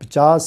50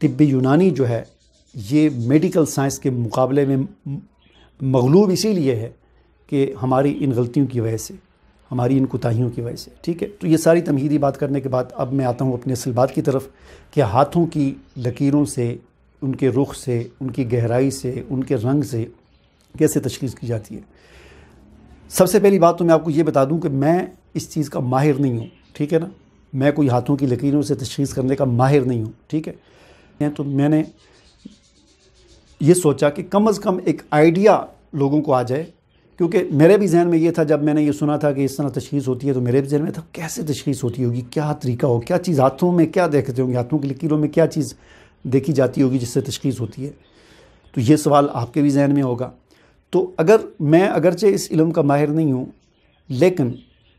طب یونانی جو ہے یہ میڈیکل سائنس کے مقابلے میں مغلوب اسی لیے ہے کہ ہماری ان غلطیوں کی وجہ سے، ہماری ان کوتاہیوں کی وجہ سے، ٹھیک ہے۔ تو یہ ساری تمہیدی بات کرنے کے بعد اب میں آتا ہوں اپنے اصل بات کی طرف کہ ہاتھوں کی لکیروں سے، ان کے رخ سے، ان کی گہرائی سے، ان کے رنگ سے کیسے تشخیص کی جاتی ہے۔ سب سے پہلی بات تو میں آپ کو یہ بتا دوں کہ میں اس چیز کا ماہر نہیں ہوں، ٹھیک ہے نا، میں کوئی ہاتھوں کی لکیروں سے تشخیص کرنے کا ماہر نہیں ہوں، ٹھیک ہے۔ تو میں نے یہ سوچا کہ کم از کم ایک آئیڈیا لوگوں کو آ جائے، کیونکہ میرے بھی ذہن میں یہ تھا جب میں نے یہ سنا تھا کہ اس طرح تشخیص ہوتی ہے، تو میرے بھی ذہن میں تھا کیسے تشخیص ہوتی ہوگی، کیا طریقہ ہو، کیا چیز ہاتھوں میں کیا دیکھتے ہوں گے، ہاتھوں کی لکیروں میں کیا چیز دیکھی جاتی ہوگی جس سے تشخیص ہوتی ہے۔ تو یہ سوال آپ کے بھی ذہن میں ہوگا۔ تو میں اگرچہ اس علم کا ماہر نہیں ہوں، لیکن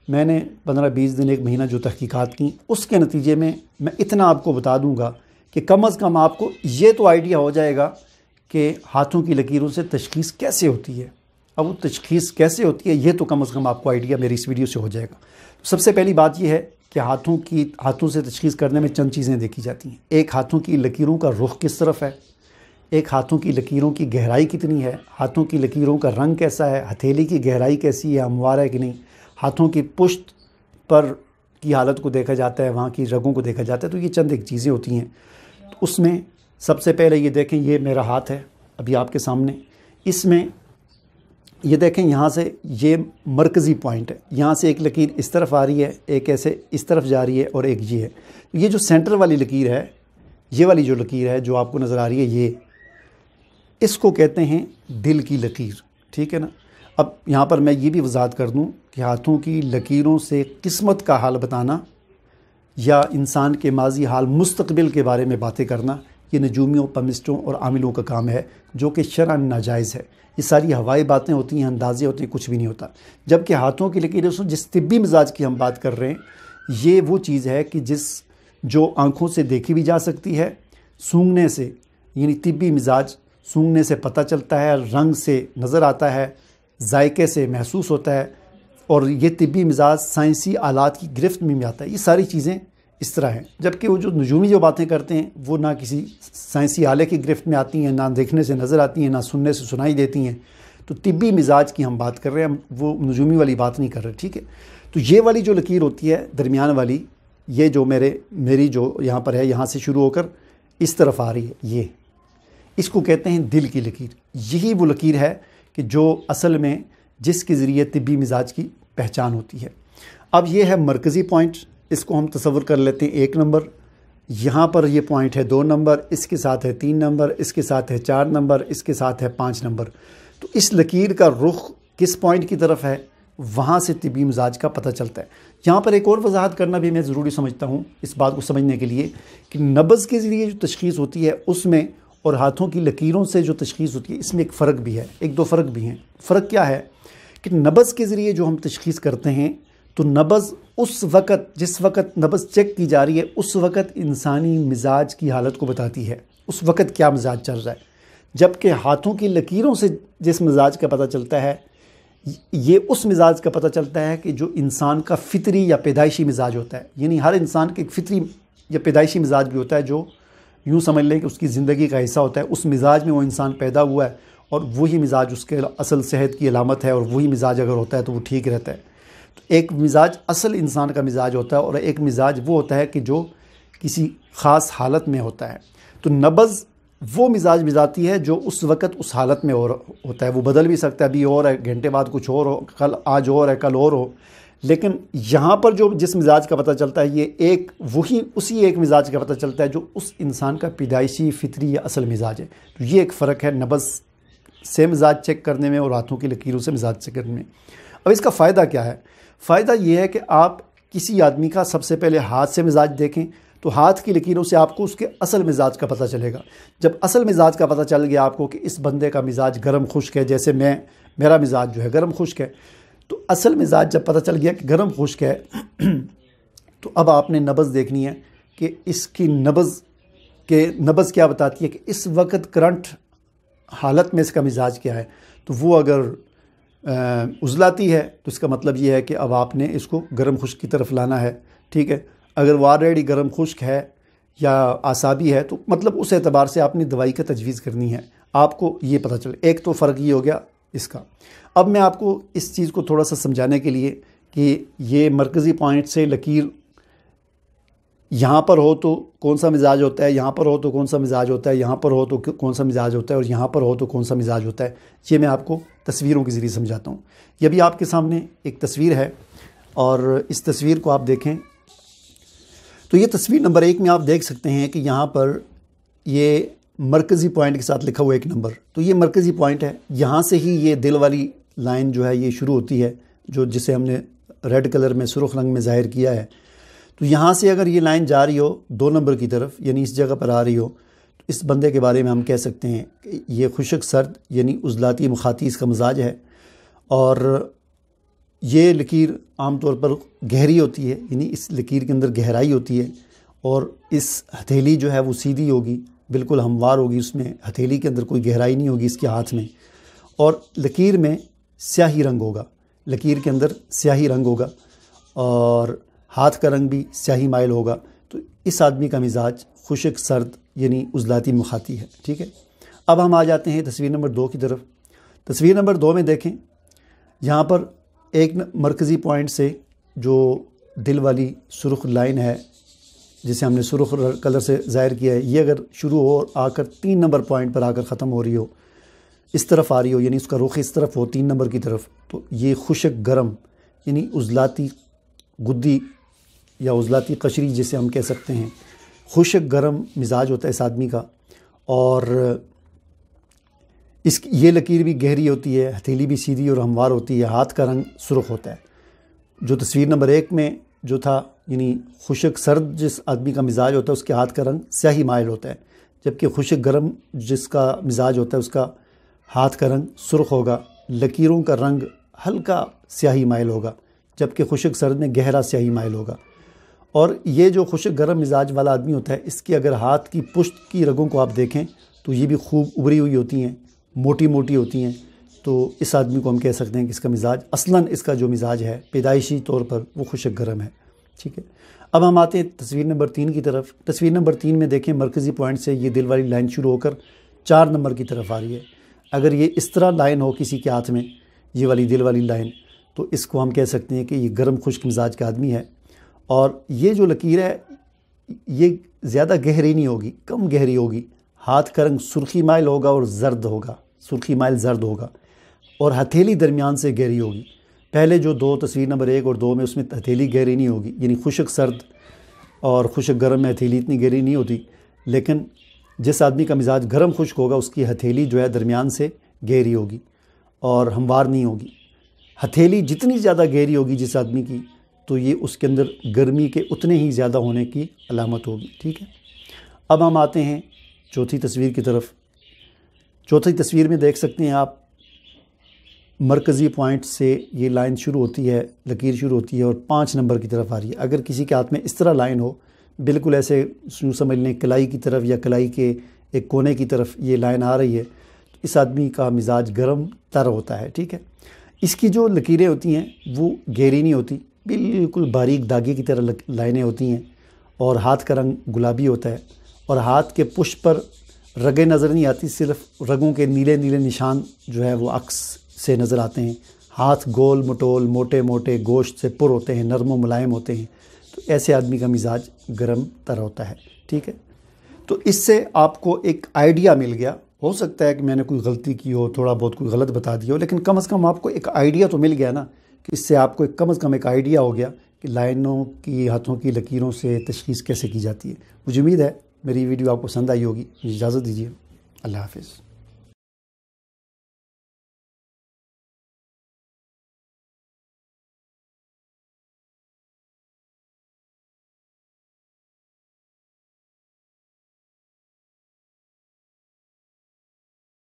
میں نے 15-20 دن، 1 مہینہ جو تحقیقات کی، اس کے نتیجے میں اتنا آپ کو بتا دوں گا کہ کم از کم آپ کو یہ تو آئیڈیا ہو جائے گا کہ ہاتھوں کی لکیروں سے تشخیص کیسے ہوتی ہے۔ اب وہ تشخیص کیسے ہوتی ہے یہ تو کم از کم آپ کو آئیڈیا میری اس ویڈیو سے ہو جائے گا۔ سب سے پہلی بات یہ ہے کہ ہاتھوں سے تشخیص کرنے میں چند چیزیں دیکھی جاتی ہیں۔ ایک، ہاتھوں کی لکیروں کا رخ کس طرف ہے، ایک ہاتھوں کی لکیروں کی گہرائی کتنی ہے، ہاتھوں کی لکیروں کا رنگ کیسا ہے، ہتھیلی کی گہرائی کیسی ہے، ہموار ہے کہ نہیں، ہاتھوں کی پشت پر کی حالت کو دیکھا جاتا ہے، وہاں کی رگوں کو دیکھا جاتا ہے۔ تو یہ چند ایک چیزیں ہوتی ہیں۔ تو اس میں سب سے پہلے یہ دیکھیں، یہ میرا ہاتھ ہے ابھی آپ کے سامنے، اس میں یہ دیکھیں یہاں سے یہ مرکزی پوائنٹ ہے، یہاں سے ایک لکیر اس طرف آ رہی ہے، ایک ایسے اس طرف جا رہی ہے، اور ایک یہ ہے۔ یہ جو سینٹر والی لکیر ہے، یہ والی جو لکیر ہے جو آپ کو نظر آ رہی ہے، یہ اس کو کہتے ہیں دل کی لکیر، ٹھیک ہے نا۔ اب یہاں پر میں یہ بھی وضاحت کر دوں کہ ہاتھوں کی لکیروں سے قسمت کا حال بتانا یا انسان کے ماضی، حال، مستقبل کے بارے میں باتیں کرنا، یہ نجومیوں، پمسٹوں اور عاملوں کا کام ہے، جو کہ شرعاً ناجائز ہے۔ یہ ساری ہوائی باتیں ہوتی ہیں، اندازے ہوتے ہیں، کچھ بھی نہیں ہوتا۔ جبکہ ہاتھوں کی لکیریں جس طبی مزاج کی ہم بات کر رہے ہیں، یہ وہ چیز ہے کہ جو آنکھوں سے دیکھی بھی جا سکتی ہے، سونگھنے سے، یعنی طبی مزاج سونگھنے سے پتہ چلتا ہے، رنگ سے نظر آتا ہے، ذائقے سے محسوس ہوتا ہے، اور یہ طبی مزاج سائنسی آلات کی گرفت میں آتا ہے۔ یہ ساری چیزیں اس طرح ہیں۔ جبکہ وہ جو نجومی جو باتیں کرتے ہیں وہ نہ کسی سائنسی آلے کی گرفت میں آتی ہیں، نہ دیکھنے سے نظر آتی ہیں، نہ سننے سے سنائی دیتی ہیں۔ تو طبی مزاج کی ہم بات کر رہے ہیں، وہ نجومی والی بات نہیں کر رہے، ٹھیک ہے۔ تو یہ والی جو لکیر ہوتی ہے درمیان والی، یہ جو میری جو یہاں پر ہے، یہاں سے شروع ہو کر اس طرف آ رہی ہے، اس کو کہتے ہیں دل کی لکیر۔ یہی وہ لکیر ہے کہ جو اصل میں جس کے ذریعے طبی مزاج کی پہچان ہوتی ہے۔ اب یہ ہے مرکزی پوائنٹ، اس کو ہم تصور کر لیتے ہیں 1 نمبر، یہاں پر یہ پوائنٹ ہے 2 نمبر، اس کے ساتھ ہے 3 نمبر، اس کے ساتھ ہے 4 نمبر، اس کے ساتھ ہے 5 نمبر۔ تو اس لکیر کا رخ کس پوائنٹ کی طرف ہے، وہاں سے طبی مزاج کا پتہ چلتا ہے۔ یہاں پر ایک اور وضاحت کرنا بھی میں ضروری سمجھتا ہوں اس بات کو سمجھنے کے لیے کہ نبض کے ذریعے جو تشخیص ہوتی ہے اس میں، اور ہاتھوں کی لکیروں سے جو تشخیص ہوتی ہے، اس میں ایک فرق بھی ہے، 1-2 فرق بھی ہیں۔ فرق کیا ہے کہ نبض کے ذریعے جو ہم تشخیص کرتے ہیں، تو نبض اس وقت، جس وقت نبض چیک کی جا رہی ہے، اس وقت انسانی مزاج کی حالت کو بتاتی ہے، اس وقت کیا مزاج چل رہا ہے۔ جبکہ ہاتھوں کی لکیروں سے جس مزاج کا پتہ چلتا ہے، یہ اس مزاج کا پتہ چلتا ہے کہ جو انسان کا فطری یا پیدائشی مزاج ہوتا ہے۔ یعنی ہر انسان کے ایک فطری یا پیدائشی مزاج بھی ہوتا ہے، جو یوں سمجھ لیں کہ اس کی زندگی کا حصہ ہوتا ہے۔ اس مزاج میں وہ انسان پیدا ہوا ہے، اور وہی مزاج اس کے اصل صحت کی علامت ہے، اور وہی مزاج اگر ہوتا ہے تو وہ ٹھیک رہتا ہے۔ تو ایک مزاج اصل انسان کا مزاج ہوتا ہے، اور ایک مزاج وہ ہوتا ہے کہ جو کسی خاص حالت میں ہوتا ہے۔ تو نبض وہ مزاج بتاتی ہے جو اس وقت اس حالت میں ہوتا ہے۔ وہ بدل بھی سکتا ہے، ابھی اور ہے، گھنٹے بعد کچھ اور ہو، آج اور ہے، کل اور ہو، لیکن یہاں پر جو جس مزاج کا پتہ چلتا ہے، یہ اسی ایک مزاج کا پتہ چلتا ہے جو اس انسان کا پیدائشی، فطری یا اصل مزاج ہے۔ تو یہ ایک فرق ہے نبض سے مزاج چیک کرنے میں اور ہاتھوں کی لکیروں سے مزاج چیک کرنے میں۔ اب اس کا فائدہ کیا ہے؟ فائدہ یہ ہے کہ آپ کسی آدمی کا سب سے پہلے ہاتھ سے مزاج دیکھیں، تو ہاتھ کی لکیروں سے آپ کو اس کے اصل مزاج کا پتہ چلے گا۔ جب اصل مزاج کا پتہ چل گیا آپ کو کہ اس بندے کا مزاج گرم خشک ہے، جیسے میرا مزاج جو ہے گرم خشک ہے، تو اصل مزاج جب پتہ چل گیا کہ گرم خشک ہے، تو اب آپ نے نبض دیکھنی ہے کہ اس کی نبض کیا بتاتی ہے کہ اس وقت کرنٹ حالت میں اس کا مزاج کیا ہے۔ تو وہ اگر ازلاتی ہے تو اس کا مطلب یہ ہے کہ اب آپ نے اس کو گرم خشک کی طرف لانا ہے، ٹھیک ہے۔ اگر وہ آلریڈی گرم خشک ہے یا اعصابی ہے، تو مطلب اس اعتبار سے آپ نے دوائی کا تجویز کرنی ہے، آپ کو یہ پتہ چلے۔ ایک تو فرق یہ ہو گیا اس کا۔ اب میں آپ کو اس چیز کو تھوڑا سا سمجھانے کے لیے کہ یہ مرکزی پوائنٹ سے لکیر یہاں پر ہو تو کون سا مزاج ہوتا ہے، یہاں پر ہو تو کون سا مزاج ہوتا ہے، یہاں پر ہو تو کون سا مزاج ہوتا ہے، اور یہاں پر ہو تو کون سا مزاج ہوتا ہے، یہ میں آپ کو تصویروں کے ذریعے سمجھاتا ہوں۔ یہ بھی آپ کے سامنے ایک تصویر ہے، اور اس تصویر کو آپ دیکھیں تو یہ تصویر نمبر 1 میں آپ دیکھ سکتے ہیں کہ یہاں پر یہ مرکزی پوائنٹ کے ساتھ لکھا ہوا ایک نمبر، تو یہ مرکزی پوائنٹ ہے۔ یہاں سے ہی یہ دل والی لائن جو ہے یہ شروع ہوتی ہے، جسے ہم نے ریڈ کلر میں سرخ رنگ میں ظاہر کیا ہے۔ تو یہاں سے اگر یہ لائن جا رہی ہو 2 نمبر کی طرف، یعنی اس جگہ پر آ رہی ہو، تو اس بندے کے بارے میں ہم کہہ سکتے ہیں کہ یہ خشک سرد یعنی عضلاتی مخاطی اس کا مزاج ہے، اور یہ لکیر عام طور پر گہری ہوتی ہے، یعنی اس لکیر کے اندر گہرائی ہوتی ہے، اور اس ہتھیلی جو ہے وہ سیدھی ہوگی، بالکل ہموار ہوگی، اس میں ہتھیلی کے اندر کوئی گہرائی نہیں ہوگی اس کے ہاتھ میں، اور لکیر میں سیاہی رنگ ہوگا، لکیر کے اندر سیاہی رنگ ہوگا، اور ہاتھ کا رنگ بھی سیاہی مائل ہوگا۔ تو اس آدمی کا مزاج خشک سرد یعنی عضلاتی مخاطی ہے، ٹھیک ہے۔ اب ہم آ جاتے ہیں تصویر نمبر 2 کی طرف۔ تصویر نمبر 2 میں دیکھیں، یہاں پر ایک مرکزی پوائنٹ سے جو دل والی سرخ لائن ہے جسے ہم نے سرخ کلر سے ظاہر کیا ہے، یہ اگر شروع ہو اور آ کر 3 نمبر پوائنٹ پر آ کر ختم ہو رہی ہو، اس طرف آ رہی ہو، یعنی اس کا رخ اس طرف ہو 3 نمبر کی طرف، تو یہ خشک گرم یعنی عضلاتی گدی یا عضلاتی قشری جسے ہم کہہ سکتے ہیں، خشک گرم مزاج ہوتا ہے اس آدمی کا، اور یہ لکیر بھی گہری ہوتی ہے، ہتھیلی بھی سیدھی اور ہموار ہوتی ہے، ہاتھ کا رنگ سرخ ہوتا ہے۔ جو تصویر نمبر 1 میں جو تھا، یعنی خشک سرد جس آدمی کا مزاج ہوتا ہے اس کے ہاتھ کا رنگ سیاہی مائل ہوتا ہے، جبکہ خشک گرم جس کا مزاج ہوتا ہے اس کا ہاتھ کا رنگ سرخ ہوگا، لکیروں کا رنگ ہلکا سیاہی مائل ہوگا، جبکہ خشک سرد میں گہرا سیاہی مائل ہوگا۔ اور یہ جو خشک گرم مزاج والا آدمی ہوتا ہے، اس کی اگر ہاتھ کی پشت کی رگوں کو آپ دیکھیں تو یہ بھی خوب ابری ہوئی ہوتی ہیں، موٹی موٹی ہوتی ہیں، تو اس آدمی کو ہم کہہ سکتے ہیں کہ اس کا مزاج اصلاً اس کا جو مزاج ہے پیدائشی طور پر وہ خشک گرم ہے، ٹھیک ہے۔ اب ہم آتے ہیں تصویر نمبر 3 کی طرف۔ تصویر نمبر 3 میں دیکھیں، مرکزی پوائنٹ سے یہ دل والی لائن شروع ہو کر 4 نمبر کی طرف آ رہی ہے۔ اگر یہ اس طرح لائن ہو کسی کے ہاتھ میں، یہ والی دل والی لائن، تو اس کو ہم کہہ سکتے ہیں کہ یہ گرم خشک مزاج کا آدمی ہے۔ اور یہ جو لکیر ہے یہ زیادہ گہری نہیں ہوگی، کم گہری ہوگی، ہاتھ کا رنگ سرخی مائل ہوگا اور زرد ہوگا، سرخی مائل زرد ہوگا، اور ہتھیلی درمیان سے گہری ہوگی۔ پہلے جو 2 تصویر نمبر 1 اور 2 میں اس میں ہتھیلی گہری نہیں ہوگی، یعنی خشک سرد اور خشک گرم میں ہتھیلی اتنی گہری نہیں ہوتی، لیکن جس آدمی کا مزاج گرم خشک ہوگا اس کی ہتھیلی جو ہے درمیان سے گہری ہوگی اور ہموار نہیں ہوگی۔ ہتھیلی جتنی زیادہ گہری ہوگی جس آدمی کی، تو یہ اس کے اندر گرمی کے اتنے ہی زیادہ ہونے کی علامت ہوگی، ٹھیک ہے۔ اب ہم آتے ہیں چوتھی تصویر کی طرف۔ چوتھی تصویر میں دیکھ سکتے ہیں آپ، مرکزی پوائنٹ سے یہ لائن شروع ہوتی ہے، لکیر شروع ہوتی ہے اور 5 نمبر کی طرف آ رہی ہے۔ اگر کسی کے ہاتھ میں اس طرح لائن ہو، بالکل ایسے یوں سمجھ لیں کلائی کی طرف یا کلائی کے ایک کونے کی طرف یہ لائن آ رہی ہے، تو اس آدمی کا مزاج گرم تر ہوتا ہے، ٹھیک ہے۔ اس کی جو لکیریں ہوتی ہیں وہ گہری نہیں ہوتی، بالکل باریک داغے کی طرح لائنیں ہوتی ہیں، اور ہاتھ کا رنگ گلابی ہوتا ہے، اور ہاتھ کے پشت پر رگیں نظر نہیں آتی، صرف رگوں کے نیلے نیلے نشان جو ہے وہ عکس سے نظر آتے ہیں۔ ہاتھ گول مٹول موٹے موٹے گوشت سے پر ہوتے ہیں، نرم و ملائم ہوتے ہیں، تو ایسے آدمی کا مزاج گرم تر ہوتا ہے، ٹھیک ہے۔ تو اس سے آپ کو ایک آئیڈیا مل گیا۔ ہو سکتا ہے کہ میں نے کوئی غلطی کی ہو، تھوڑا بہت کوئی غلط بتا دیا ہو، لیکن کم از کم آپ کو ایک آئیڈیا تو مل گیا نا، کہ اس سے آپ کو کم از کم ایک آئیڈیا ہو گیا کہ لائنوں کی، ہاتھوں کی لکیروں سے تشخیص کیسے کی جاتی ہے۔ مجھے امید ہے میری ویڈیو آپ کو پسند آئی ہوگی۔ اجازت دیجیے، اللہ حافظ۔